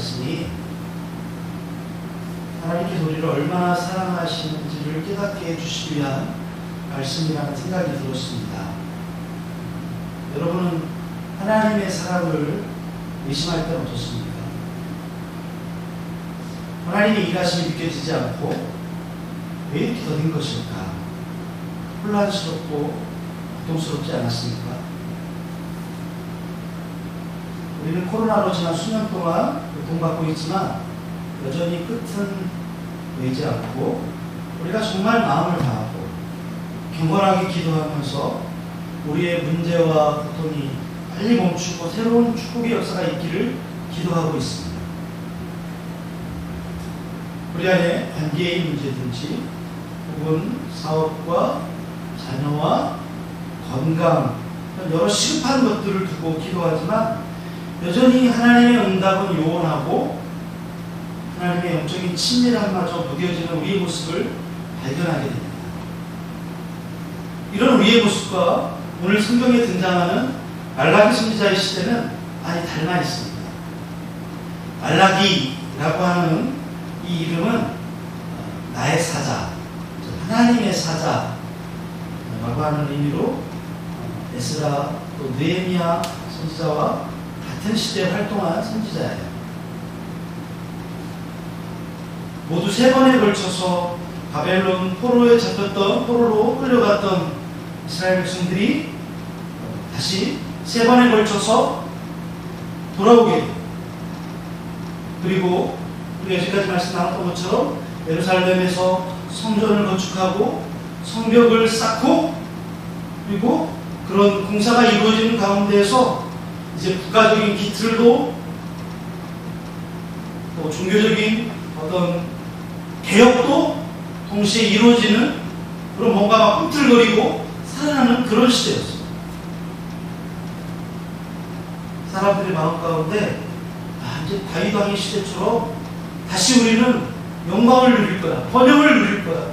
말씀이 하나님께서 우리를 얼마나 사랑하시는지를 깨닫게 해주시기 위한 말씀이라는 생각이 들었습니다. 여러분은 하나님의 사랑을 의심할 때는 어떻습니까? 하나님의 일하심이 느껴지지 않고 왜 이렇게 더딘 것일까? 혼란스럽고 고통스럽지 않았습니까? 우리는 코로나로 지난 수년 동안 고통받고 있지만 여전히 끝은 보이지 않고 우리가 정말 마음을 다하고 경건하게 기도하면서 우리의 문제와 고통이 빨리 멈추고 새로운 축복의 역사가 있기를 기도하고 있습니다. 우리 안에 관계의 문제든지 혹은 사업과 자녀와 건강 여러 시급한 것들을 두고 기도하지만 여전히 하나님의 응답은 요원하고 하나님의 영적인 친밀함마저 무뎌지는 우리의 모습을 발견하게 됩니다. 이런 우리의 모습과 오늘 성경에 등장하는 말라기 선지자의 시대는 많이 닮아 있습니다. 말라기라고 하는 이 이름은 나의 사자, 하나님의 사자라고 하는 의미로 에스라 또 느헤미야 선지자와 같은 시대에 활동한 선지자예요. 모두 3번에 걸쳐서 바벨론 포로로 끌려갔던 이스라엘 백성들이 다시 3번에 걸쳐서 돌아오게 돼요. 그리고 우리가 여기까지 말씀 나눴던 것처럼 예루살렘에서 성전을 건축하고 성벽을 쌓고 그리고 그런 공사가 이루어지는 가운데에서 이제 국가적인 기틀도 또 종교적인 어떤 개혁도 동시에 이루어지는 그런 뭔가 막 꿈틀거리고 살아나는 그런 시대였어요. 사람들의 마음 가운데 이제 다윗 왕의 시대처럼 다시 우리는 영광을 누릴 거야, 번영을 누릴 거야.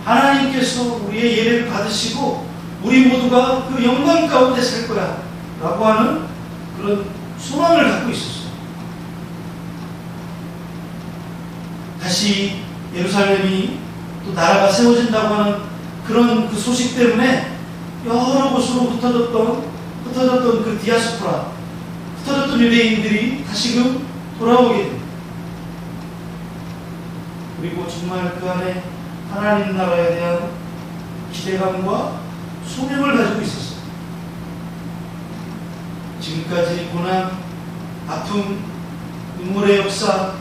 하나님께서 우리의 예배를 받으시고 우리 모두가 그 영광 가운데 살 거야 라고 하는 그런 소망을 갖고 있었어요. 다시 예루살렘이 또 나라가 세워진다고 하는 그런 그 소식 때문에 여러 곳으로 흩어졌던 그 디아스포라, 흩어졌던 유대인들이 다시금 돌아오게 됩니다. 그리고 정말 그 안에 하나님 나라에 대한 기대감과 소명을 가지고 있었어요. 지금까지 고난, 아픔, 눈물의 역사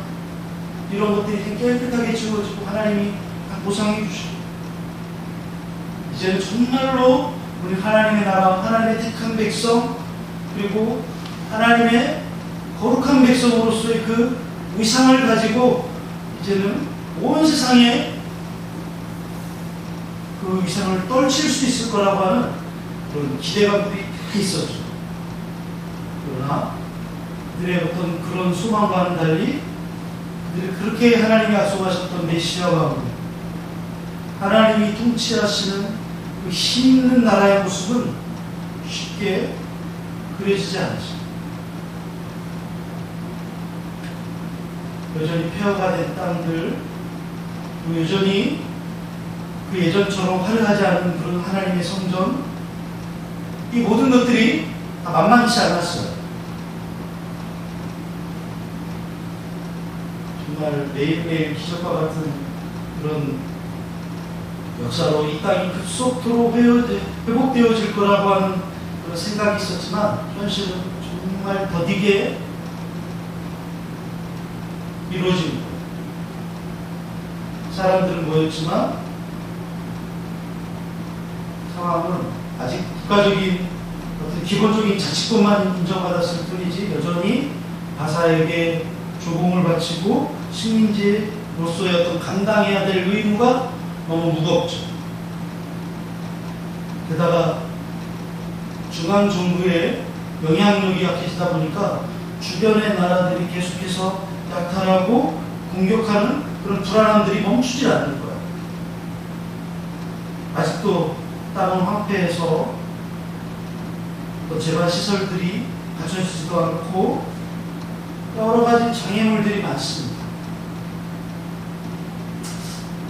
이런 것들이 깨끗하게 지워지고 하나님이 다 보상해 주시고 이제는 정말로 우리 하나님의 나라, 하나님의 택한 백성 그리고 하나님의 거룩한 백성으로서의 그 위상을 가지고 이제는 온 세상에 그 위상을 떨칠 수 있을 거라고 하는 그런 기대감들이 다 있었죠. 그러나 그들의 어떤 그런 소망과는 달리 그들이 그렇게 하나님이 약속하셨던 메시아 왕 하나님이 통치하시는 그 힘있는 나라의 모습은 쉽게 그려지지 않았습니다. 여전히 폐허가 된 땅들, 여전히 그 예전처럼 화려하지 않은 그런 하나님의 성전, 이 모든 것들이 다 만만치 않았어요. 정말 매일매일 기적과 같은 그런 역사로 이 땅이 급속도로 회복되어질 거라고 하는 그런 생각이 있었지만 현실은 정말 더디게 이루어진 거예요. 사람들은 모였지만 상황은 아직 국가적인 어떤 기본적인 자치권만 인정받았을 뿐이지 여전히 바사에게 조공을 바치고 식민지로서의 어떤 감당해야 될 의무가 너무 무겁죠. 게다가 중앙정부의 영향력이 약해지다 보니까 주변의 나라들이 계속해서 약탈하고 공격하는 그런 불안함들이 멈추지 않는 거예요. 아직도 땅은 황폐해서 또 재반 시설들이 갖춰지지도 않고 여러 가지 장애물들이 많습니다.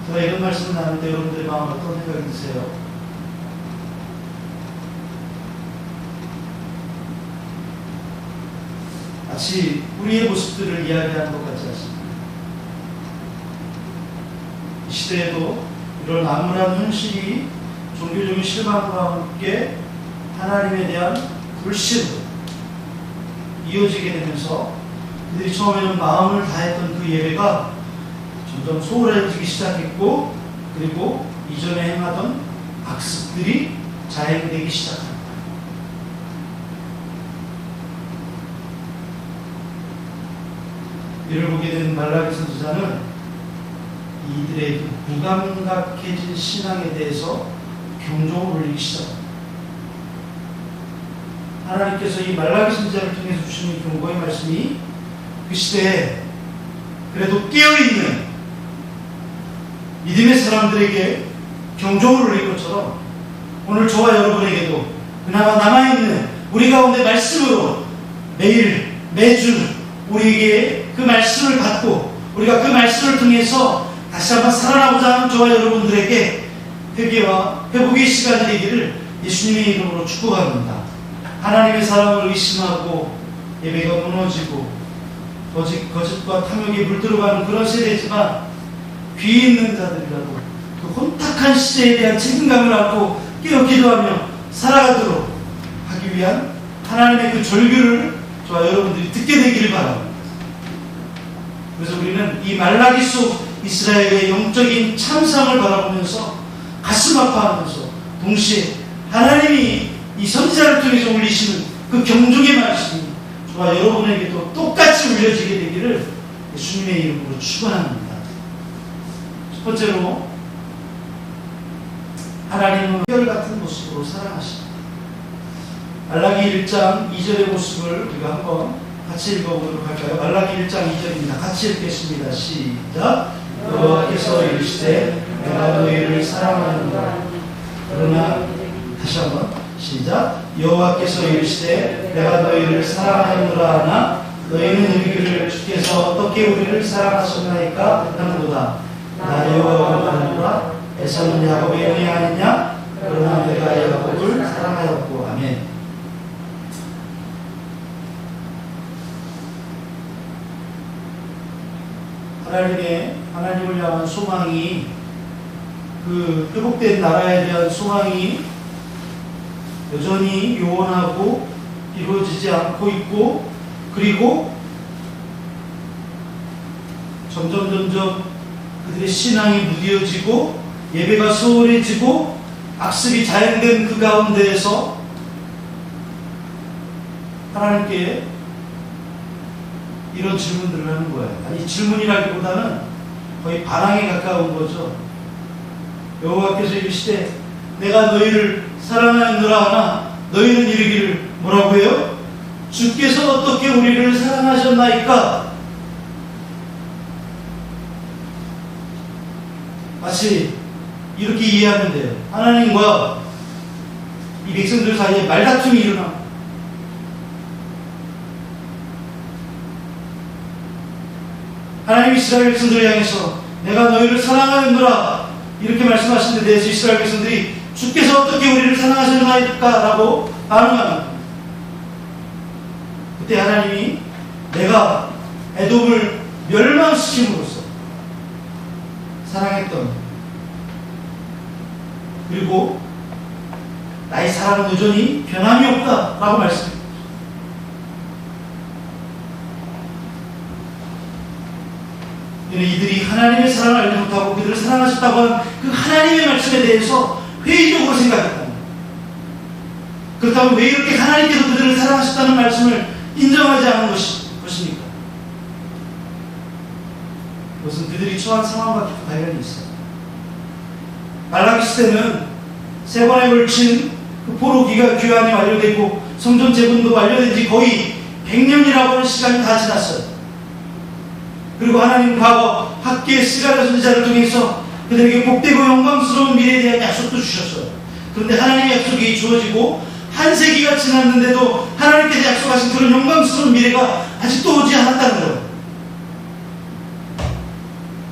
제가 이런 말씀을 나누는데 여러분들의 마음 어떤 생각이 드세요? 마치 우리의 모습들을 이야기하는 것 같지 않습니까? 이 시대에도 이런 암울한 현실이 종교적인 실망과 함께 하나님에 대한 불신으로 이어지게 되면서 그들이 처음에는 마음을 다했던 그 예배가 점점 소홀해지기 시작했고, 그리고 이전에 행하던 악습들이 자행되기 시작합니다. 이를 보게 된 말라기 선지자는 이들의 그 무감각해진 신앙에 대해서 경종을 울리기 시작합니다. 하나님께서 이 말라기 선지자를 통해서 주시는 경고의 말씀이 그 시대에 그래도 깨어있는 믿음의 사람들에게 경종을 울릴 것처럼 오늘 저와 여러분에게도 그나마 남아있는 우리 가운데 말씀으로 매일 매주 우리에게 그 말씀을 받고 우리가 그 말씀을 통해서 다시 한번 살아나고자 하는 저와 여러분들에게 회개와 회복의 시간이 되기를 예수님의 이름으로 축복합니다. 하나님의 사랑을 의심하고 예배가 무너지고 거짓과 탐욕에 물들어가는 그런 세대지만 귀 있는 자들이라도 그 혼탁한 시대에 대한 책임감을 안고 깨어 기도하며 살아가도록 하기 위한 하나님의 그 절규를 저와 여러분들이 듣게 되기를 바랍니다. 그래서 우리는 이 말라기 속 이스라엘의 영적인 참상을 바라보면서 가슴 아파하면서 동시에 하나님이 이 선지자를 통해서 울리시는 그 경종의 말씀이 저와 여러분에게도 똑같이 울려지게 되기를 예수님의 이름으로 축원합니다. 첫 번째로 하나님은 한결같은 모습으로 사랑하십니다. 말라기 1장 2절의 모습을 우리가 한번 같이 읽어보도록 할까요? 말라기 1장 2절입니다. 같이 읽겠습니다. 시작. 여호와께서 이르시되 내가 너희를 사랑하노라. 그러나 다시 한번 시작. 여호와께서 이르시되 내가 너희를 사랑하노라 하나 너희는 이르기를 주께서 어떻게 우리를 사랑하셨나이까 하는도다. 나 여호와가 하노라. 에서는 야곱의 영이 아니냐? 그러나 내가 야곱을 사랑하였고. 아멘. 하나님을 향한 소망이, 그 회복된 나라에 대한 소망이 여전히 요원하고 이루어지지 않고 있고, 그리고 점점 그들의 신앙이 무뎌지고 예배가 소홀해지고 악습이 자행된 그 가운데에서 하나님께 이런 질문들을 하는 거예요. 아니, 질문이라기보다는 거의 반항에 가까운 거죠. 여호와께서 이르시되 내가 너희를 사랑하노라 하나 너희는 이르기를 뭐라고 해요? 주께서 어떻게 우리를 사랑하셨나이까? 마치 이렇게 이해하면 돼요. 하나님과 이 백성들 사이에 말다툼이 일어나. 하나님이 이스라엘 백성들을 향해서 내가 너희를 사랑하였노라 이렇게 말씀하시는데 대해서 이스라엘 백성들이 주께서 어떻게 우리를 사랑하셨나이까? 라고 반응합니다. 그때 하나님이 내가 에돔을 멸망시킴으로써 사랑했던, 그리고 나의 사랑은 여전히 변함이 없다 라고 말씀합니다. 이들이 하나님의 사랑을 알지 못하고 그들을 사랑하셨다고 하는 그 하나님의 말씀에 대해서 회의적으로 생각했다. 그렇다면 왜 이렇게 하나님께서 그들을 사랑하셨다는 말씀을 인정하지 않은 것입니까? 그것은 그들이 처한 상황과 깊은 관련이 있어요. 말라기 시대는 세 번에 걸친 그 포로기가 귀환이 완료되고 성전 재건도 완료된 지 거의 100년이라고 하는 시간이 다 지났어요. 그리고 하나님 과거 학계의 스가랴 선지자를 통해서 그들에게 복되고 영광스러운 미래에 대한 약속도 주셨어요. 그런데 하나님의 약속이 주어지고 한 세기가 지났는데도 하나님께서 약속하신 그런 영광스러운 미래가 아직도 오지 않았다는 거예요.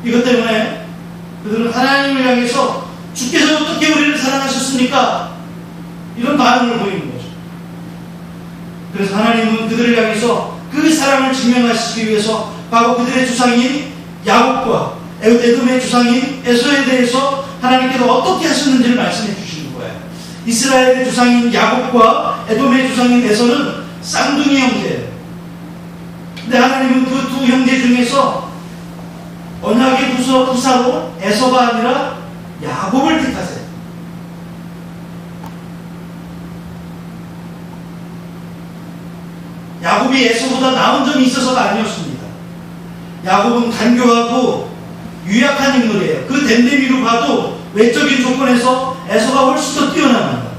이것 때문에 그들은 하나님을 향해서 주께서 어떻게 우리를 사랑하셨습니까? 이런 반응을 보이는 거죠. 그래서 하나님은 그들을 향해서 그 사랑을 증명하시기 위해서 과거 그들의 주상인 야곱과 에돔의 주상인 에서에 대해서 하나님께서 어떻게 하셨는지를 말씀해 주시는 거예요. 이스라엘의 주상인 야곱과 에돔의 주상인 에서는 쌍둥이 형제예요. 근데 하나님은 그 두 형제 중에서 언약의 부사로 에서가 아니라 야곱을 택하세요. 야곱이 에서보다 나은 점이 있어서가 아니었습니다. 야곱은 간교하고 유약한 인물이에요. 그 댐댐이로 봐도 외적인 조건에서 에서가 훨씬 더 뛰어납니다.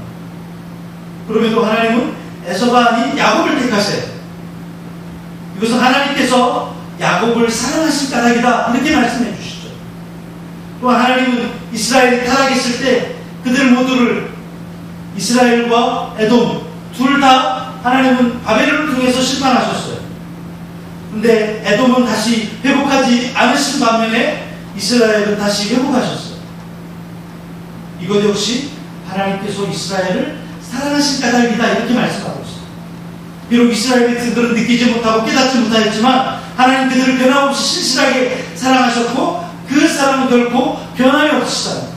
그럼에도 하나님은 에서가 아닌 야곱을 택하세요. 이것은 하나님께서 야곱을 사랑하신 까닭이다, 이렇게 말씀해 주시죠. 또 하나님은 이스라엘이 타락했을 때 그들 모두를, 이스라엘과 에돔 둘 다 하나님은 바벨론을 통해서 심판하셨어요. 근데 에돔은 다시 회복하지 않으신 반면에 이스라엘은 다시 회복하셨어요. 이것 역시 하나님께서 이스라엘을 사랑하신 까닭이다, 이렇게 말씀하고 있어요. 비록 이스라엘 백성들은 느끼지 못하고 깨닫지 못하였지만 하나님 그들을 변함없이 신실하게 사랑하셨고 그 사랑은 결코 변함이 없으시다.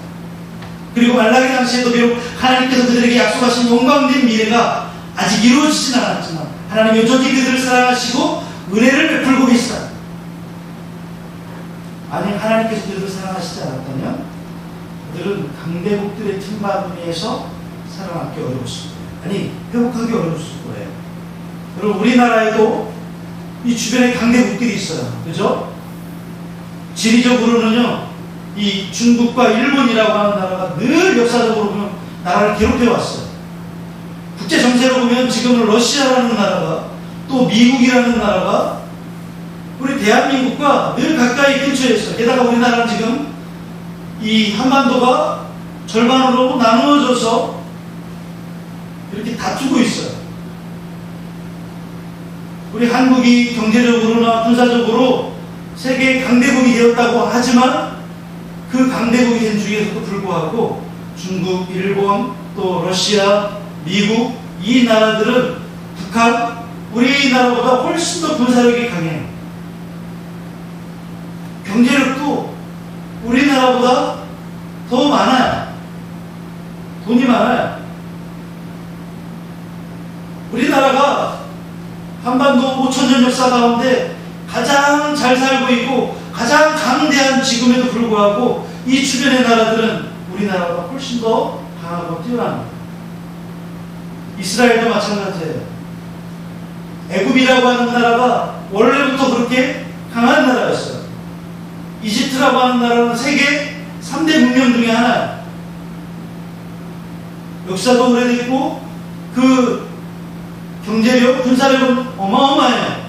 그리고 말라기 당시에도 비록 하나님께서 그들에게 약속하신 영광된 미래가 아직 이루어지진 않았지만 하나님 여전히 그들을 사랑하시고 은혜를 베풀고 계시다. 만약 하나님께서 그들을 사랑하시지 않았다면 그들은 강대국들의 틈바구니에서 살아남기 어려웠을 거예요. 아니, 회복하기 어려웠을 거예요. 여러분, 우리나라에도 이 주변에 강대국들이 있어요. 그죠? 지리적으로는요, 이 중국과 일본이라고 하는 나라가 늘 역사적으로 보면 나라를 괴롭혀왔어요. 국제 정세로 보면 지금은 러시아라는 나라가, 또 미국이라는 나라가 우리 대한민국과 늘 가까이 근처에 있어요. 게다가 우리나라는 지금 이 한반도가 절반으로 나누어져서 이렇게 다투고 있어요. 우리 한국이 경제적으로나 군사적으로 세계 강대국이 되었다고 하지만 그 강대국이 된 중에서도 불구하고 중국, 일본, 또 러시아, 미국, 이 나라들은 북한, 우리나라보다 훨씬 더 군사력이 강해요. 경제력도 우리나라보다 더 많아요. 돈이 많아요. 우리나라가 한반도 5천년 역사 가운데 가장 잘 살고 있고 가장 강대한 지금에도 불구하고 이 주변의 나라들은 우리나라보다 훨씬 더 강하고 뛰어납니다. 이스라엘도 마찬가지예요. 애굽이라고 하는 나라가 원래부터 그렇게 강한 나라였어요. 이집트라고 하는 나라는 세계 3대 문명 중에 하나예요. 역사도 오래됐고 그 경제력, 군사력은 어마어마해요.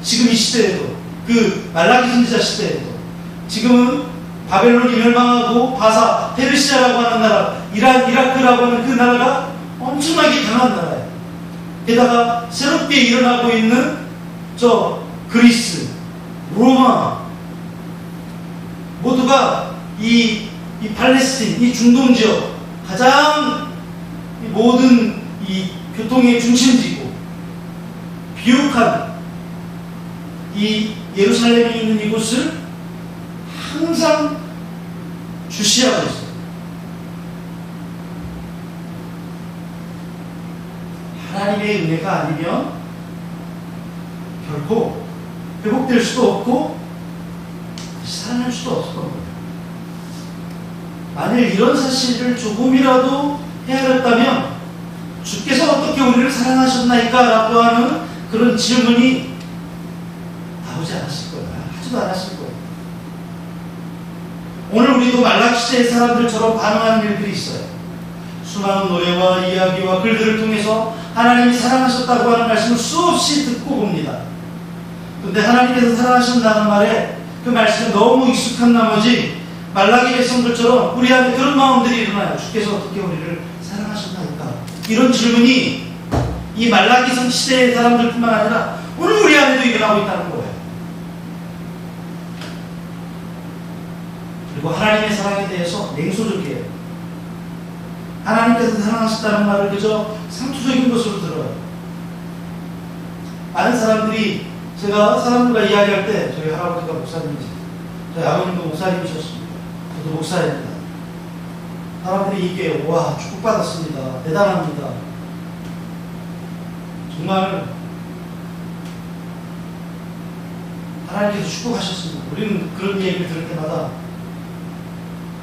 지금 이 시대에도, 그 말라기 선지자 시대에도. 지금은 바벨론이 멸망하고 바사, 페르시아라고 하는 나라, 이란, 이라크라고 하는 그 나라가 엄청나게 강한 나라예요. 게다가 새롭게 일어나고 있는 저 그리스, 로마 모두가 이 팔레스틴, 이 중동 지역 가장 모든 이 교통의 중심지고 비옥한 이 예루살렘에 있는 이곳을 항상 주시하고 있어요. 하나님의 은혜가 아니면 결코 회복될 수도 없고 살아날 수도 없을 겁니다. 만일 이런 사실을 조금이라도 헤아렸다면 주께서 어떻게 우리를 사랑하셨나이까? 라고 하는 그런 질문이 나오지 않았을 거예요. 하지도 않았을 거예요. 오늘 우리도 말라기 시대의 사람들처럼 반응하는 일들이 있어요. 수많은 노래와 이야기와 글들을 통해서 하나님이 사랑하셨다고 하는 말씀을 수없이 듣고 봅니다. 그런데 하나님께서 사랑하신다는 말에 그 말씀이 너무 익숙한 나머지 말라기 백성들처럼 우리 안에 그런 마음들이 일어나요. 주께서 어떻게 우리를 사랑하셨나이까? 이런 질문이 이 말라기 시대의 사람들뿐만 아니라 오늘 우리 안에도 일어나고 있다는 거예요. 그리고 하나님의 사랑에 대해서 냉소적이에요. 하나님께서 사랑하셨다는 말을 그저 상투적인 것으로 들어요. 많은 사람들이, 제가 사람들과 이야기할 때, 저희 할아버지가 목사님이세요. 저희 아버님도 목사님이셨습니다. 저도 목사입니다. 사람들이 이게, 와, 축복받았습니다. 대단합니다. 정말 하나님께서 축복하셨습니다. 우리는 그런 얘기를 들을 때마다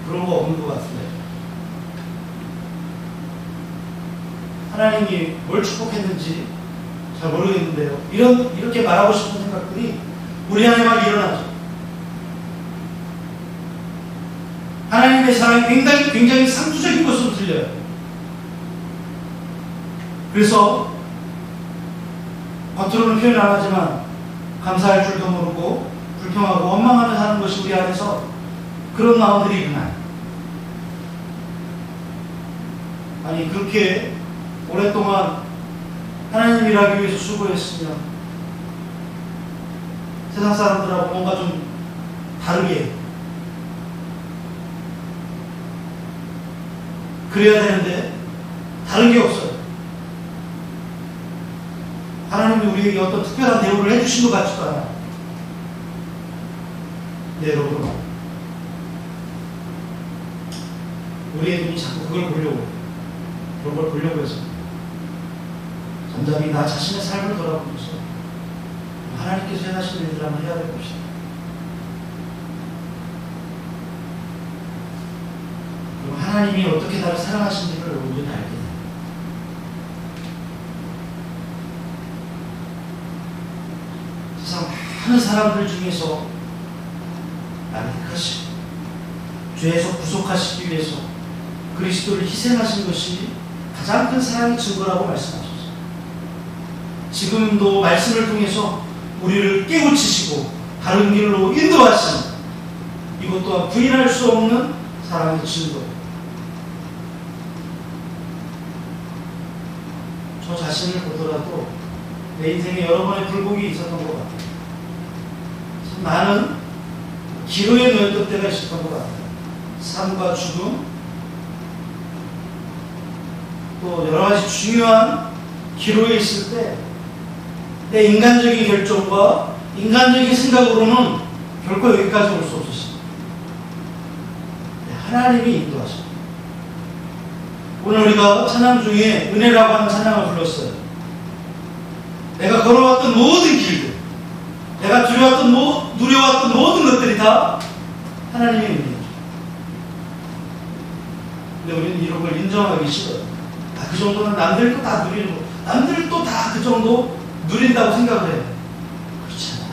그런 거 없는 것 같은데, 하나님이 뭘 축복했는지 잘 모르겠는데요. 이렇게 말하고 싶은 생각들이 우리 안에 막 일어나죠. 하나님의 사랑이 굉장히 상투적인 것으로 들려요. 그래서 겉으로는 표현 안 하지만 감사할 줄도 모르고 불평하고 원망하며 사는 것이 우리 안에서 그런 마음들이 일어나요. 아니, 그렇게 오랫동안 하나님 일하기 위해서 수고했으면 세상 사람들하고 뭔가 좀 다르게 그래야 되는데 다른 게 없어요. 하나님이 우리에게 어떤 특별한 대우를 해주신 것 같지도 않아요. 네, 여러분, 우리의 눈이 자꾸 그걸 보려고, 그런 걸 보려고 해서 잠잠히 나 자신의 삶을 돌아보면서 하나님께서 해하신 일들 한번 해야 될 것이다. 그럼 하나님이 어떻게 나를 사랑하시는지를 우리는 알게 돼요. 세상 많은 사람들 중에서 나를 택하시고 죄에서 구속하시기 위해서 그리스도를 희생하신 것이 가장 큰 사랑의 증거라고 말씀하셨어요. 지금도 말씀을 통해서 우리를 깨우치시고 다른 길로 인도하시는, 이것 또한 부인할 수 없는 사랑의 증거예요. 저 자신을 보더라도 내 인생에 여러 번의 굴곡이 있었던 것 같아요. 참 많은 기로에 놓였던 때가 있었던 것 같아요. 삶과 죽음, 또 여러 가지 중요한 기로에 있을 때 내 인간적인 결정과 인간적인 생각으로는 결코 여기까지 올 수 없었습니다. 하나님이 인도하십니다. 오늘 우리가 찬양 중에 은혜라고 하는 찬양을 불렀어요. 내가 걸어왔던 모든 길들, 내가 누려왔던 모든 것들이 다 하나님의 은혜죠. 근데 우리는 이런 걸 인정하기 싫어요. 그 정도는 남들도 다 누리는 거, 남들도 다 그 정도 누린다고 생각을 해요. 그렇지 않아요.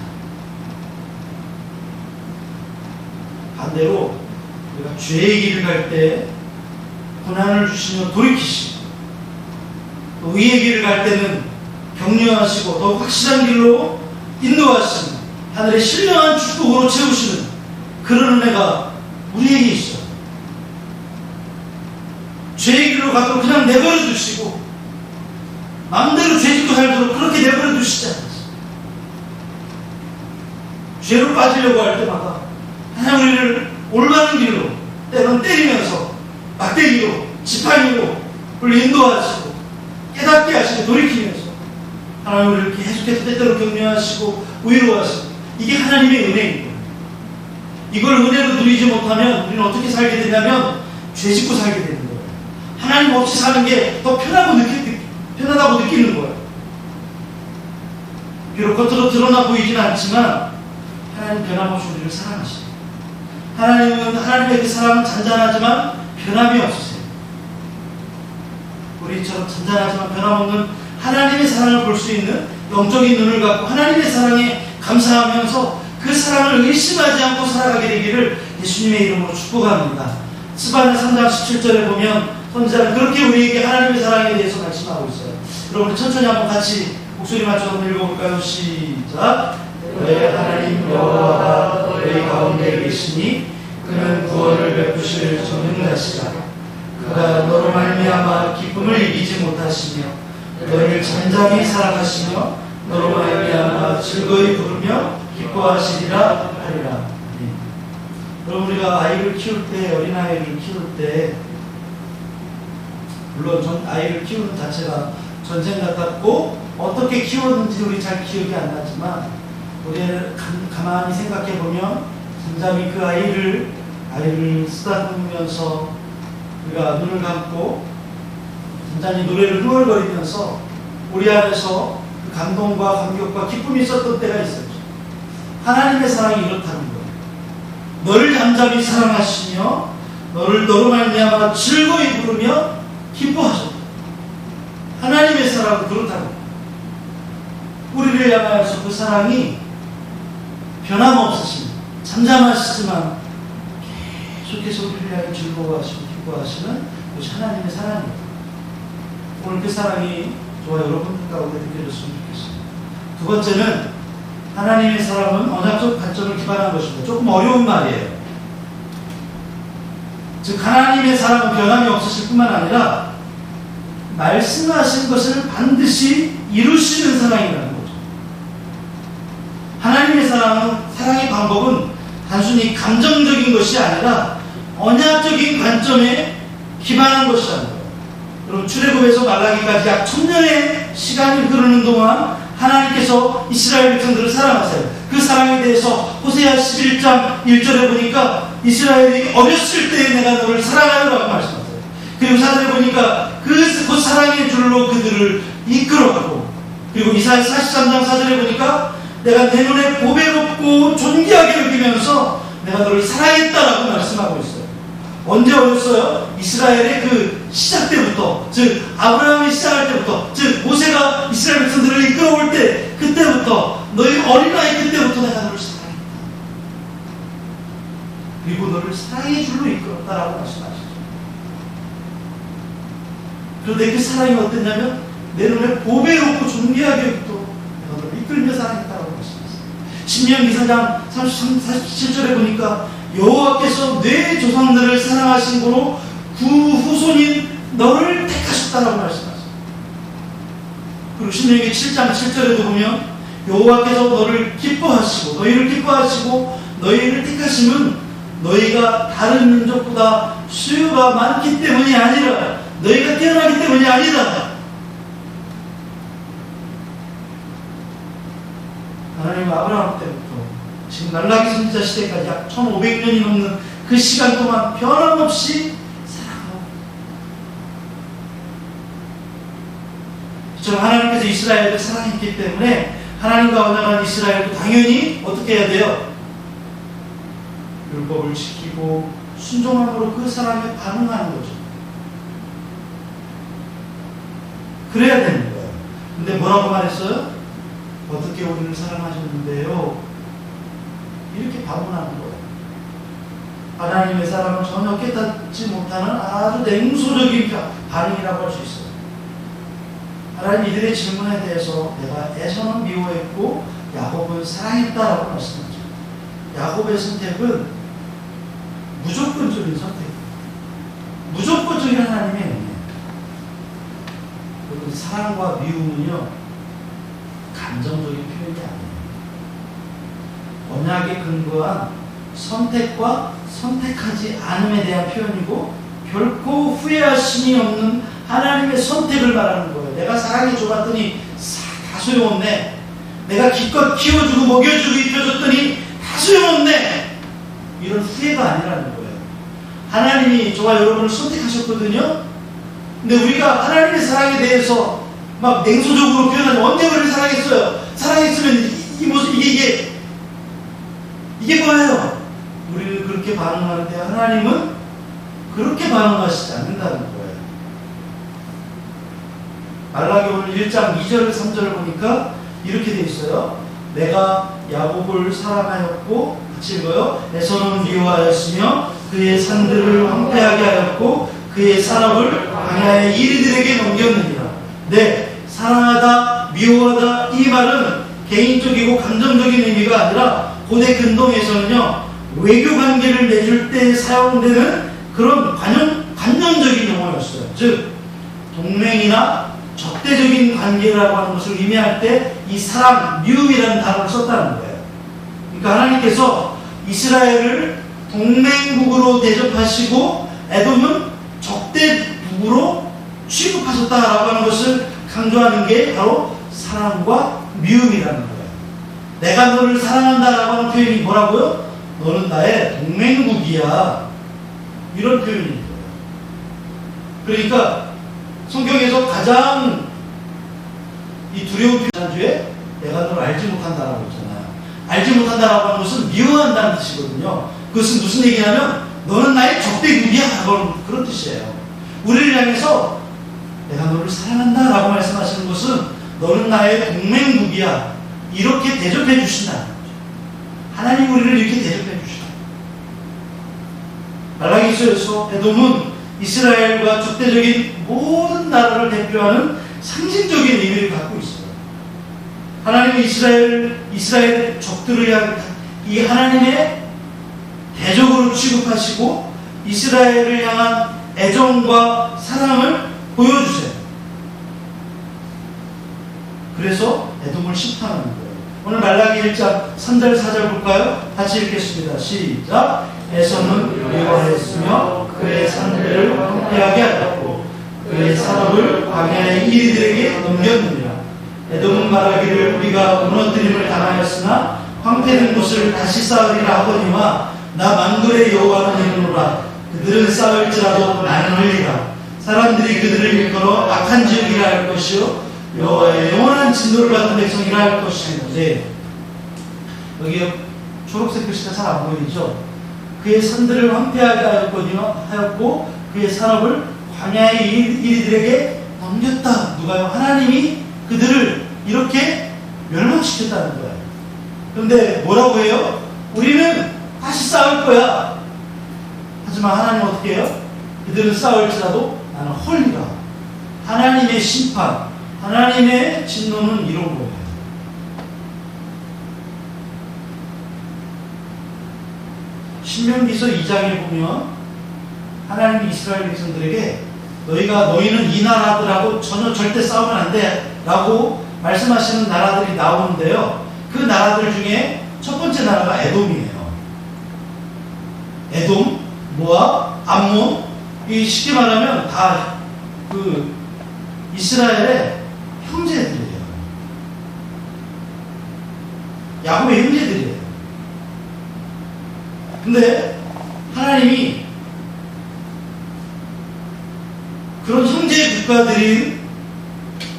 반대로 우리가 죄의 길을 갈 때 고난을 주시며 돌이키시고, 또 의의 길을 갈 때는 격려하시고 더욱 확실한 길로 인도하시는, 하늘의 신령한 축복으로 채우시는 그런 은혜가 우리에게 있어요. 죄의 길로 가도록 그냥 내버려 두시고 마음대로 죄짓고 살도록 그렇게 내버려 두시지 않았어요. 죄로 빠지려고 할 때마다 하나님 우리를 올바른 길로, 때로는 때리면서 막대기로, 지팡이로 우리를 인도하시고 깨닫게 하시고 돌이키면서 하나님 우리를 계속해서 때때로 격려하시고 위로하시고, 이게 하나님의 은혜인 거예요. 이걸 은혜로 누리지 못하면 우리는 어떻게 살게 되냐면 죄짓고 살게 되는 거예요. 하나님 없이 사는 게 더 편하다고 느끼는 거예요. 비록 겉으로 드러나 보이진 않지만 하나님 변함없이 우리를 사랑하시죠. 하나님의 그 사랑은 잔잔하지만 변함이 없으세요. 우리처럼 잔잔하지만 변함없는 하나님의 사랑을 볼 수 있는 영적인 눈을 갖고 하나님의 사랑에 감사하면서 그 사랑을 의심하지 않고 살아가게 되기를 예수님의 이름으로 축복합니다. 스바냐 3장 17절에 보면 선지자는 그렇게 우리에게 하나님의 사랑에 대해서 말씀하고 있어요. 여러분 천천히 한번 같이 목소리 맞춰서 한번 읽어볼까요? 시작. 너의 하나님 여호와가 너희 가운데 계시니 그는 구원을 베푸실 전능자시라. 그가 너로 말미암아 기쁨을 이기지 못하시며 너희를 잠잠히 사랑하시며 너로 말미암아 우리가 즐거이 부르며 기뻐하시리라 하리라. 여러분, 우리가 아이를 키울 때, 어린아이를 키울 때, 물론 아이를 키우는 자체가 전쟁 같았고 어떻게 키웠는지 우리 잘 기억이 안 나지만, 우리를 가만히 생각해 보면 잠잠히 그 아이를 쓰다듬으면서 우리가 눈을 감고 잠잠히 노래를 흥얼거리면서 우리 안에서 그 감동과 감격과 기쁨이 있었던 때가 있었죠. 하나님의 사랑이 이렇다는 거예요. 너를 잠잠히 사랑하시며 너로 말미암아 즐거이 부르며 기뻐하셨다. 하나님의 사랑은 그렇다는 거예요. 우리를 향하여서 그 사랑이 변함없으신, 잠잠하시지만 계속해서 우리를 향해 즐거워하시고 기뻐하시는 그것이 하나님의 사랑입니다. 오늘 그 사랑이 저와 여러분들 가운데 느껴졌으면 좋겠습니다. 두 번째는, 하나님의 사랑은 언약적 관점을 기반한 것입니다. 조금 어려운 말이에요. 즉, 하나님의 사랑은 변함이 없으실 뿐만 아니라 말씀하신 것을 반드시 이루시는 사랑이라는 거죠. 하나님의 사랑의 방법은 단순히 감정적인 것이 아니라 언약적인 관점에 기반한 것이라는 거예요. 여러분, 출애굽에서 말라기까지 약 1000년의 시간이 흐르는 동안 하나님께서 이스라엘 백성들을 사랑하세요. 그 사랑에 대해서 호세아 11장 1절에 보니까 이스라엘이 어렸을 때 내가 너를 사랑하노라고 말씀하세요. 그리고 4절에 보니까 그 사랑의 줄로 그들을 이끌어가고, 그리고 이사야 43장 4절에 보니까 내가 내 눈에 보배롭고 존귀하게 여기면서 내가 너를 사랑했다라고 말씀하고 있어요. 언제 어렸어요? 이스라엘의 그 시작 때부터, 즉 아브라함이 시작할 때부터, 즉 모세가 이스라엘 백성들을 이끌어올 때, 그때부터, 너희 어린아이 그때부터 내가 너를 사랑했다. 그리고 너를 사랑의 줄로 이끌었다라고 말씀하시죠. 그런데 그 사랑이 어땠냐면 내 눈에 보배롭고 존귀하게 여기도 내가 너를 이끌며 사랑했다라고 말씀하셨어요. 신명기 4장 47절에 보니까 여호와께서 내 조상들을 사랑하신 거로 그 후손인 너를 택하셨다라고 말씀하셨어요. 그리고 신명기 7장 7절에도 보면 여호와께서 너희를 기뻐하시고 너희를 택하심은 너희가 다른 민족보다 수요가 많기 때문이 아니라 너희가 태어나기 때문이 아니다. 하나님은 아브라함 때부터 지금 말라기 선지자 시대까지 약 1500년이 넘는 그 시간 동안 변함없이 사랑하고, 이처럼 하나님께서 이스라엘을 사랑했기 때문에 하나님과 언약한 이스라엘도 당연히 어떻게 해야 돼요? 율법을 지키고 순종함으로 그 사랑에 반응하는 거죠. 그래야 되는 거예요. 근데 뭐라고 말했어요? 어떻게 우리를 사랑하셨는데요? 이렇게 반문하는 거예요. 하나님의 사랑을 전혀 깨닫지 못하는 아주 냉소적인 반응이라고 할 수 있어요. 하나님 이들의 질문에 대해서 내가 에서는 미워했고 야곱은 사랑했다라고 말씀하죠. 야곱의 선택은 무조건적인 선택, 무조건적인 하나님의 은혜. 여러분, 사랑과 미움은요 감정적인 표현이 아니에요. 언약에 근거한 선택과 선택하지 않음에 대한 표현이고, 결코 후회하심이 없는 하나님의 선택을 말하는 거예요. 내가 사랑해 줘봤더니 다 소용없네. 내가 기껏 키워주고 먹여주고 입혀줬더니 다 소용없네. 이런 후회가 아니라는 거예요. 하나님이 저와 여러분을 선택하셨거든요. 근데 우리가 하나님의 사랑에 대해서 막 냉소적으로 표현하는, 언제 우리를 사랑했어요? 사랑했으면 이 모습, 이게 뭐예요? 우리는 그렇게 반응하는데 하나님은 그렇게 반응하시지 않는다는 거예요. 말라기 오늘 1장 2절 3절을 보니까 이렇게 돼 있어요. 내가 야곱을 사랑하였고, 같이 읽어요. 에서는 미워하였으며 그의 산들을 황폐하게 하였고 그의 산업을 광야의 이리들에게 넘겼느니라. 네, 사랑하다, 미워하다, 이 말은 개인적이고 감정적인 의미가 아니라 고대 근동에서는요 외교 관계를 맺을 때 사용되는 그런 관념적인 용어였어요. 즉 동맹이나 적대 적대적인 관계라고 하는 것을 의미할 때 이 사랑, 미움이라는 단어를 썼다는 거예요. 그러니까 하나님께서 이스라엘을 동맹국으로 대접하시고 에돔은 적대국으로 취급하셨다라고 하는 것을 강조하는 게 바로 사랑과 미움이라는 거예요. 내가 너를 사랑한다라고 하는 표현이 뭐라고요? 너는 나의 동맹국이야. 이런 표현인 거예요. 그러니까 성경에서 가장 이 두려운 표현주에 내가 너를 알지 못한다라고 했잖아요. 알지 못한다라고 하는 것은 미워한다는 뜻이거든요. 그것은 무슨 얘기냐면 너는 나의 적대국이야. 그런 뜻이에요. 우리를 향해서 내가 너를 사랑한다라고 말씀하시는 것은 너는 나의 동맹국이야. 이렇게 대접해 주신다는 거죠. 하나님 우리를 이렇게 대접해 주신다. 말라기서에서 에돔은 이스라엘과 적대적인 모든 나라를 대표하는 상징적인 의미를 갖고 있어요. 하나님은 이스라엘 적들을 향한 이 하나님의 대적으로 취급하시고 이스라엘을 향한 애정과 사랑을 보여주세요. 그래서 에돔을 심판하는 거예요. 오늘 말라기 1장 3절 4절 볼까요? 같이 읽겠습니다. 시작. 에돔은 여호와였으며 그의 산들을 황폐하게 하였고 그의 산업을 광야의 이리들에게 넘겼느니라. 에돔은 말하기를 우리가 무너뜨림을 당하였으나 황폐된 곳을 다시 쌓으리라 하거니와 나 만군의 여호와는 이르노라. 그들은 쌓을지라도 나는 흘리라. 사람들이 그들을 일컬어 악한 지역이라 할 것이요 여호와의 영원한 진노를 받은 백성이라 할 것이는데, 여기 초록색 글씨가 잘 안 보이죠? 그의 산들을 황폐하게 하였고 그의 산업을 광야의 이리들에게 넘겼다. 누가요? 하나님이 그들을 이렇게 멸망시켰다는 거예요. 그런데 뭐라고 해요? 우리는 다시 쌓을 거야. 하지만 하나님은 어떻게 해요? 그들은 쌓을지라도 나는 헐리라. 하나님의 심판, 하나님의 진노는 이런 거예요. 신명기서 2장에 보면 하나님이 이스라엘 백성들에게 너희는 이 나라들하고 전혀 절대 싸우면 안 돼 라고 말씀하시는 나라들이 나오는데요. 그 나라들 중에 첫 번째 나라가 에돔이에요. 에돔, 모압, 암몬, 이 쉽게 말하면 다 그 이스라엘의 형제들이에요. 야곱의 형제들이에요. 근데 하나님이 그런 형제 국가들이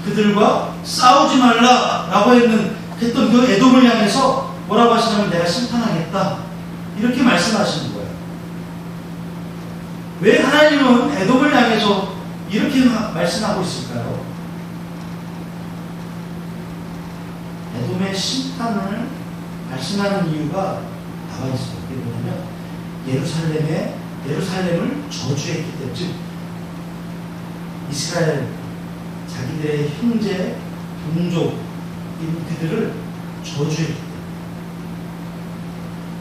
그들과 싸우지 말라라고 했던 그 에돔을 향해서 뭐라고 하시냐면 내가 심판하겠다. 이렇게 말씀하시는 거예요. 왜 하나님은 에돔을 향해서 이렇게 말씀하고 있을까요? 에돔의 심판을 말씀하는 이유가 나와 있어요. 그게 뭐냐면 예루살렘을 저주했기 때문에, 즉 이스라엘 자기들의 형제 동족인 그들을 저주했기 때문에.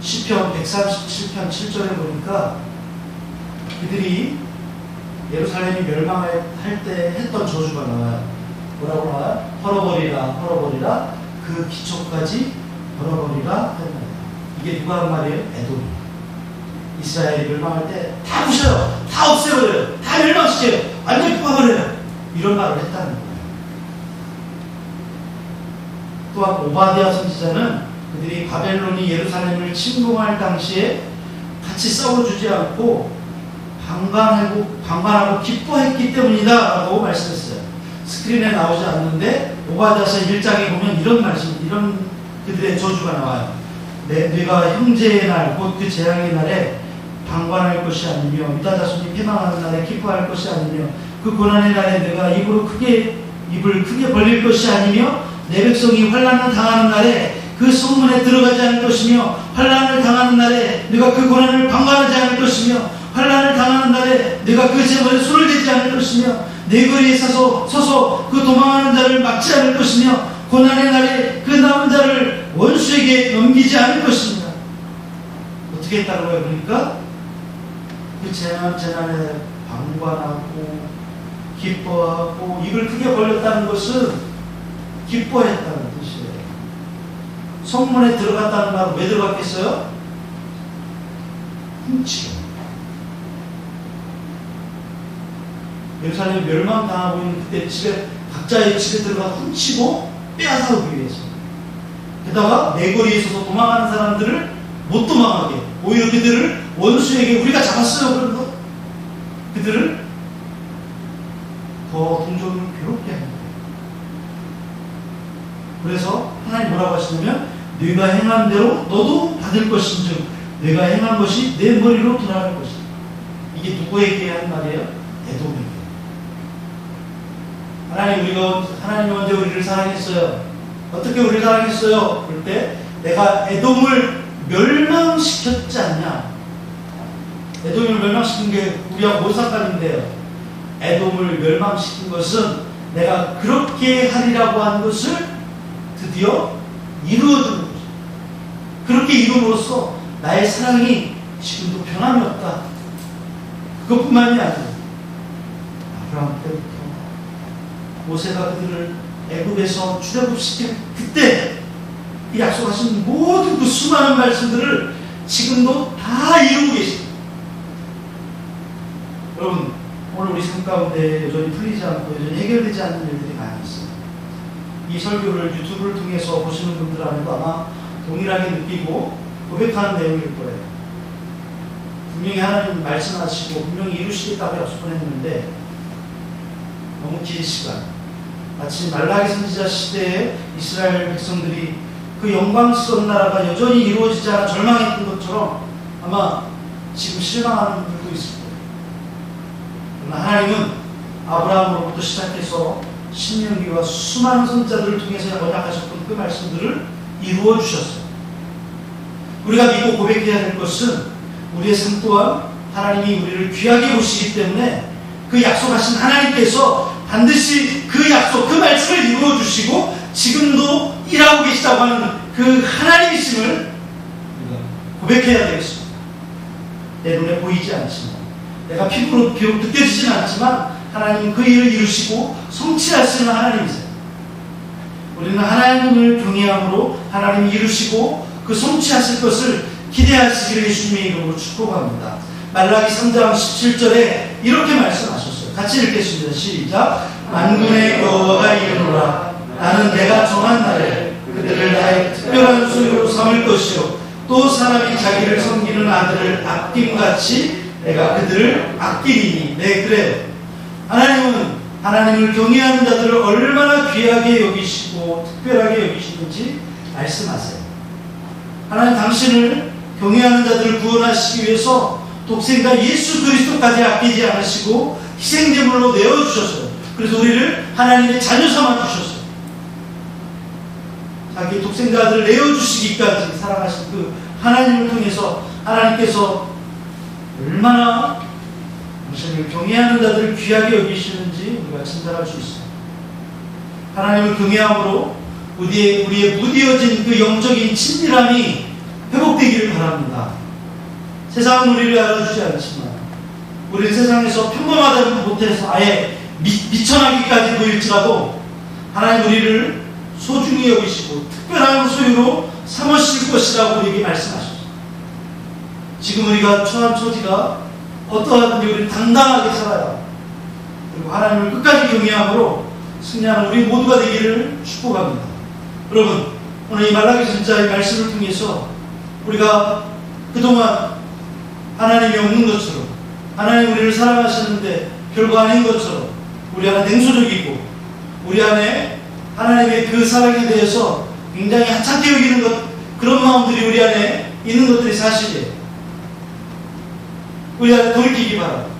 시편 137편 7절에 보니까 그들이 예루살렘이 멸망할 때 했던 저주가 나와요. 뭐라고 나와요? 헐어버리라 그 기초까지 헐어버리라. 이게 누가 한 말이에요? 에돔이에요. 이스라엘이 멸망할 때 다 부셔요, 다 없애버려요, 다 멸망시켜요, 완전히 뽑아버려요. 이런 말을 했다는 거예요. 또한 오바댜 선지자는 그들이 바벨론이 예루살렘을 침공할 당시에 같이 싸워주지 않고 방관하고 기뻐했기 때문이다 라고 말씀했어요. 스크린에 나오지 않는데 오바댜서 1장에 보면 이런 그들의 저주가 나와요. 네가 형제의 날, 곧 그 재앙의 날에 방관할 것이 아니며 유다 자손이 패망하는 날에 기뻐할 것이 아니며 그 고난의 날에 내가 입을 크게 벌릴 것이 아니며 내 백성이 환난을 당하는 날에 그 성문에 들어가지 않을 것이며 환난을 당하는 날에 네가 그 고난을 방관하지 않을 것이며 환난을 당하는 날에 네가 그 제물에 손을 대지 않을 것이며 내 거리에 서서 그 도망하는 자를 막지 않을 것이며 고난의 날에 그 남은 자를 원수에게 넘기지 않을 것입니다. 어떻게 했다고요? 그러니까 그 재난에 방관하고 기뻐하고 입을 크게 벌렸다는 것은 기뻐했다는 뜻이에요. 성문에 들어갔다는 말은 왜 들어갔겠어요? 훔치고. 예루살렘이 멸망당하고 있는 그때 각자의 집에 들어가 훔치고 빼앗아오기 위해서. 게다가 내거리에 있어서 도망가는 사람들을 못 도망하게, 오히려 그들을 원수에게 우리가 잡았어요. 그래서 그들을 더 동족을 괴롭게 하는 거예요. 그래서 하나님 뭐라고 하시냐면 네가 행한 대로 너도 받을 것인즉 네가 행한 것이 내 머리로 돌아갈 것이다. 이게 누구에게 한 말이에요? 에돔에게. 하나님 언제 우리를 사랑했어요? 어떻게 우리를 사랑했어요? 그럴 때 내가 에돔을 멸망시켰지 않냐? 에돔을 멸망시킨 게 우리하고 뭔 상관인데요? 에돔을 멸망시킨 것은 내가 그렇게 하리라고 한 것을 드디어 이루어주는 거죠. 그렇게 이루므로써 나의 사랑이 지금도 변함이 없다. 그것뿐만이 아니라 아브라함 때부터 모세가 그들을 애굽에서 출애굽시킨 그때 이 약속하신 모든 그 수많은 말씀들을 지금도 다 이루고 계십니다. 여러분, 오늘 우리 삶 가운데 여전히 풀리지 않고 여전히 해결되지 않는 일들이 많이 있어요. 이 설교를 유튜브를 통해서 보시는 분들한테도 아마 동일하게 느끼고 고백하는 내용일 거예요. 분명히 하나님 말씀하시고 분명히 이루시겠다고 약속을 했는데 너무 긴 시간, 마치 말라기 선지자 시대에 이스라엘 백성들이 그 영광스러운 나라가 여전히 이루어지지 않아 절망했던 것처럼 아마 지금 실망하는 분들도 있을 거예요. 그러나 하나님은 아브라함으로부터 시작해서 신명기와 수많은 선지자들을 통해서 언약하셨던 그 말씀들을 이루어 주셨어요. 우리가 믿고 고백해야 될 것은 우리의 삶 또한 하나님이 우리를 귀하게 보시기 때문에 그 약속하신 하나님께서 반드시 그 약속, 그 말씀을 이루어 주시고 지금도 일하고 계시다고 하는 그 하나님이심을 고백해야 되겠습니다. 내 눈에 보이지 않지만, 내가 피부로 비록 느껴지진 않지만 하나님은 그 일을 이루시고 성취하시는 하나님이세요. 우리는 하나님을 경외함으로 하나님이 이루시고 그 성취하실 것을 기대하시기를 예수님의 이름으로 축복합니다. 말라기 3장 17절에 이렇게 말씀하셨어요. 같이 읽겠습니다. 시작. 만군의 여호와가 이르노라. 나는 내가 정한 날에 그들을 나의 특별한 소유로 삼을 것이요 또 사람이 자기를 섬기는 아들을 아낌같이 내가 그들을 아끼리니. 네, 그래요. 하나님은 하나님을 경외하는 자들을 얼마나 귀하게 여기시고 특별하게 여기시는지 말씀하세요. 하나님 당신을 경외하는 자들을 구원하시기 위해서 독생자 예수 그리스도까지 아끼지 않으시고 희생제물로 내어주셨어요. 그래서 우리를 하나님의 자녀 삼아 주셨어요. 자기 독생자 아들을 내어주시기까지 사랑하신 그 하나님을 통해서 하나님께서 얼마나 당신을 경외하는 자들을 귀하게 여기시는지 우리가 진단할 수 있어요. 하나님을 경외함으로 우리의 무뎌진 그 영적인 친밀함이 회복되기를 바랍니다. 세상은 우리를 알아주지 않지만 우리는 세상에서 평범하다고 못해서 아예 미천하기까지 보일지라도 하나님 우리를 소중히 여기시고 특별한 소유로 삼으실 것이라고 우리에게 말씀하셨습니다. 지금 우리가 처한 처지가 어떠하든지 우리는 당당하게 살아야 그리고 하나님을 끝까지 경외함으로 승리하는 우리 모두가 되기를 축복합니다. 여러분, 오늘 이 말라기 선지자의 말씀을 통해서 우리가 그동안 하나님이 없는 것처럼 하나님 우리를 사랑하시는데 별거 아닌 것처럼 우리 안에 냉소적이고 우리 안에 하나님의 그 사랑에 대해서 굉장히 하찮게 여기는 것, 그런 마음들이 우리 안에 있는 것들이 사실이에요. 우리 안에 돌이키기 바랍니다.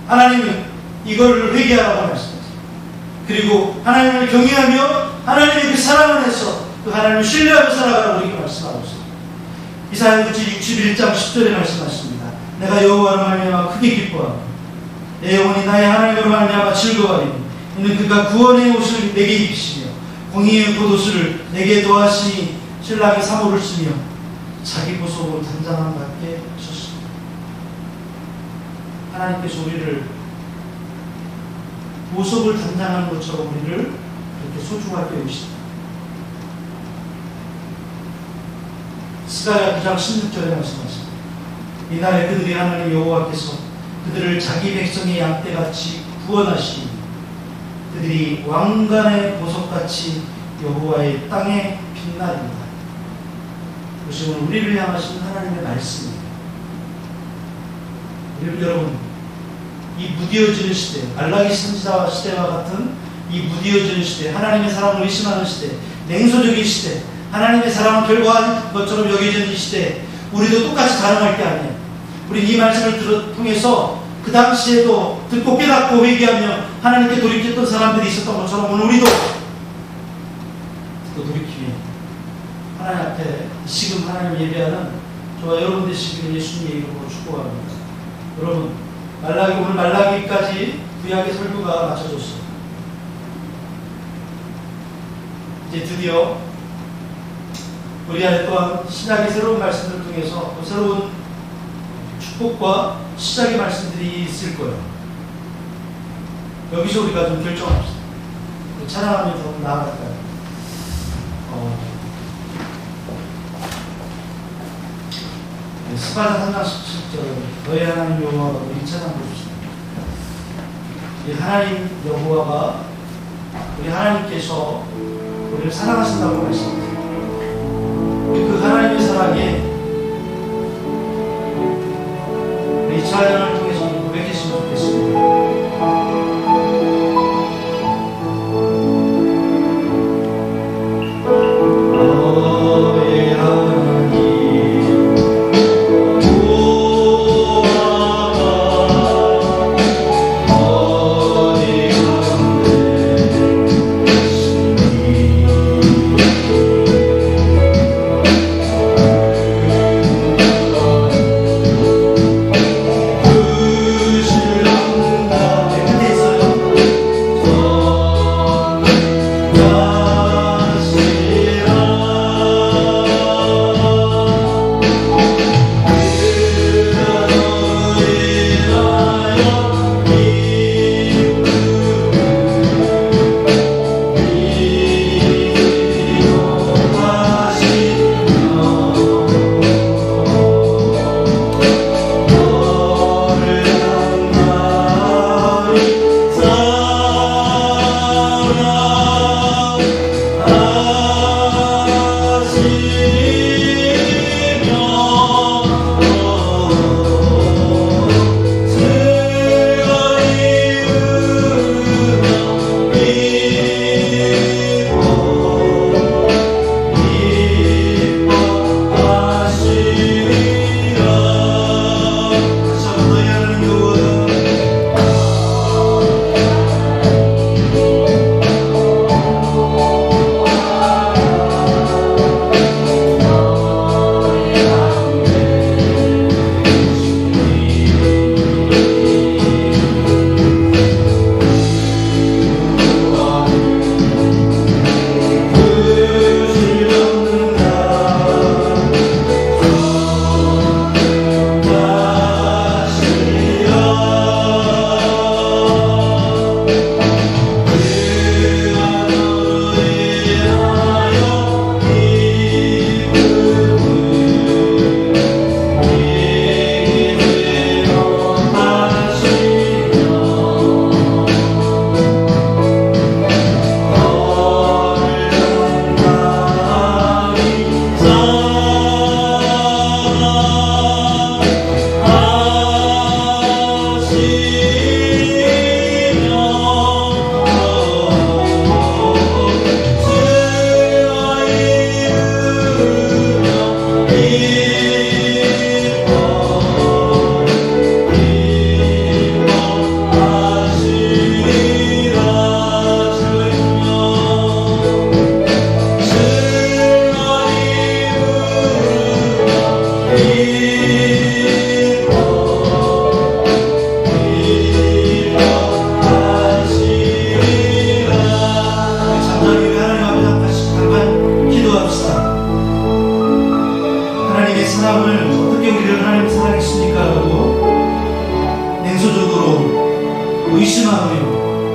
하나님은 이걸 회개하라고 말씀하세요. 그리고 하나님을 경외하며 하나님의 그 사랑 안에서 그 하나님을 신뢰하며 살아가라고 우리에게 말씀하고 있습니다. 이사야 61장 10절에 말씀하십니다. 내가 여호와로 말미암아 크게 기뻐하고 내 영혼이 나의 하나님으로 말미암아 즐거워하리니 이는 그가 구원의 옷을 내게 입히시며 공의의 겉옷을 내게 더하시니 신랑이 사모를 쓰며 자기 보석으로 단장함 같게 하셨습니다. 하나님께서 우리를 보석을 단장하는 것처럼 우리를 그렇게 소중하게 여기십니다. 스가랴 9장 16절에 말씀하십니다. 이날에 그들이 하나님 여호와께서 그들을 자기 백성의 양떼같이 구원하시니 그들이 왕관의 보석같이 여호와의 땅에 빛나리로다. 이것이 오늘 우리를 향하신 하나님의 말씀입니다. 여러분, 이 무디어지는 시대, 말라기 선지자 시대와 같은 이 무디어지는 시대, 하나님의 사랑을 의심하는 시대, 냉소적인 시대, 하나님의 사랑은 결과한 것처럼 여겨지는 이 시대, 우리도 똑같이 가능할 게 아니에요. 우리 이 말씀을 통해서 그 당시에도 듣고 깨닫고 회개하며 하나님께 돌이켰던 사람들이 있었던 것처럼 오늘 우리도 또 돌이키며 하나님 앞에 지금 하나님 예배하는 저와 여러분 되시기를 예수님의 이름으로 축복합니다. 여러분, 오늘 말라기까지 구약의 설교가 마쳐졌어요. 이제 드디어 우리 안에 또한 신약의 새로운 말씀을 통해서 또 새로운 축복과 시작의 말씀들이 있을 거예요. 여기서 우리가 좀 결정합시다. 찬양하면서 나아갈까요? 스가랴 3장 17절 너희 하나님 여호와가 우리 찬양 부르십니다. 우리 하나님 여호와가 우리 하나님께서 우리를 사랑하신다고 말씀하세요. 그 하나님의 사랑에 우리 찬양을 통해서 고백했으면 좋겠습니다.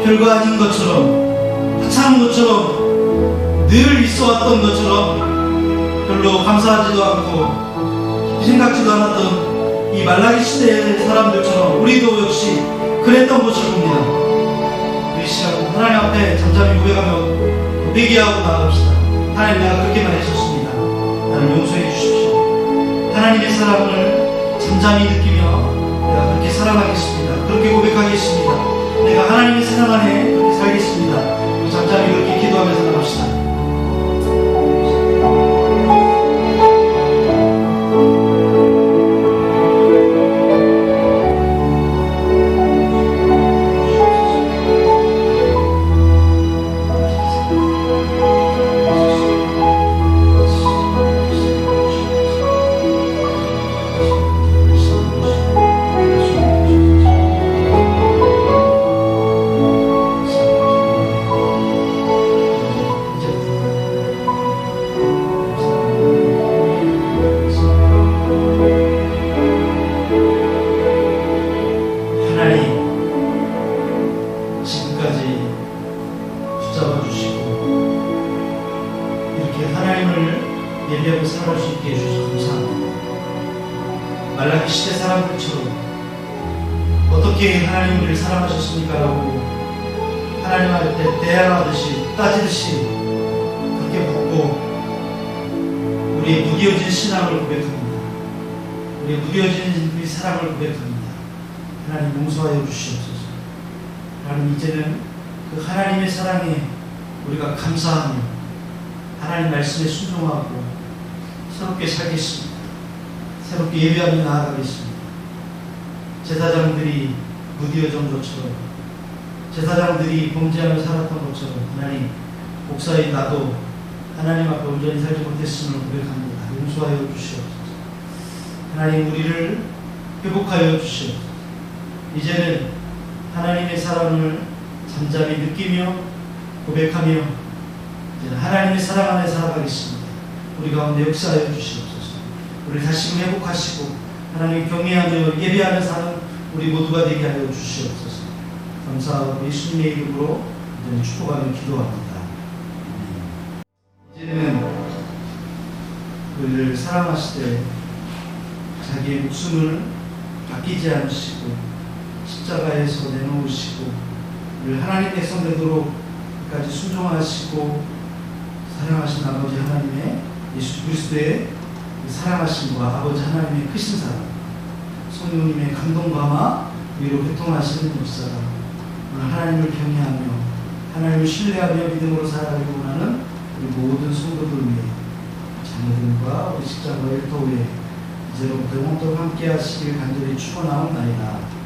별거 아닌 것처럼, 하찮은 것처럼, 늘 있어왔던 것처럼 별로 감사하지도 않고 생각지도 않았던 이 말라기 시대의 사람들처럼 우리도 역시 그랬던 것을 봅니다. 우리 시간 하나님 앞에 잠잠히 고백하며 회개하고 나갑시다. 하나님, 내가 그렇게 말했었습니다. 나를 용서해 주십시오. 하나님의 사랑을 잠잠히 느끼며 내가 그렇게 살아가겠습니다. 그렇게 고백하겠습니다. 내가 하나님의 사랑 안에 그렇게 살겠습니다. 잠잠히 그렇게 기도하면서 나갑시다. 말라기 시대 사람들처럼 어떻게 하나님 우리를 사랑하셨습니까? 라고 하나님한테 대항하듯이 따지듯이 그렇게 묻고 우리의 무뎌진 신앙을 고백합니다. 우리의 무뎌진 우리 사랑을 고백합니다. 하나님 용서하여 주시옵소서. 하나님, 이제는 그 하나님의 사랑에 우리가 감사하며 하나님 말씀에 순종하고 새롭게 살겠습니다. 새롭게 예배하며 나아가겠습니다. 제사장들이 무디어진 것처럼, 제사장들이 범죄하며 살았던 것처럼 하나님, 목사인 나도 하나님 앞에 온전히 살지 못했음을 고백합니다. 용서하여 주시옵소서. 하나님, 우리를 회복하여 주시옵소서. 이제는 하나님의 사랑을 잠잠히 느끼며 고백하며 이제는 하나님의 사랑 안에 살아가겠습니다. 우리 가운데 역사하여 주시옵소서. 우리 다시금 회복하시고 하나님 경외하며 예배하며 사는 우리 모두가 되게 하여 주시옵소서. 감사하고 예수님의 이름으로 이제는 축복하며 기도합니다. 이제는 그를 사랑하실 때 자기의 목숨을 아끼지 않으시고 십자가에서 내놓으시고 늘 하나님의 백성 되도록 끝까지 순종하시고 사랑하신 아버지 하나님의 예수 그리스도의 사랑하심과 아버지 하나님의 크신 사랑, 성령님의 감동감화 위로 교통하시는 역사가 오늘 하나님을 경외하며 하나님을 신뢰하며 믿음으로 살아가기 원하는 우리 모든 성도들 위해 자녀들과 우리 직장과 일터 위에 이제로부터 영원토록 함께 하시길 간절히 축원하옵나이다.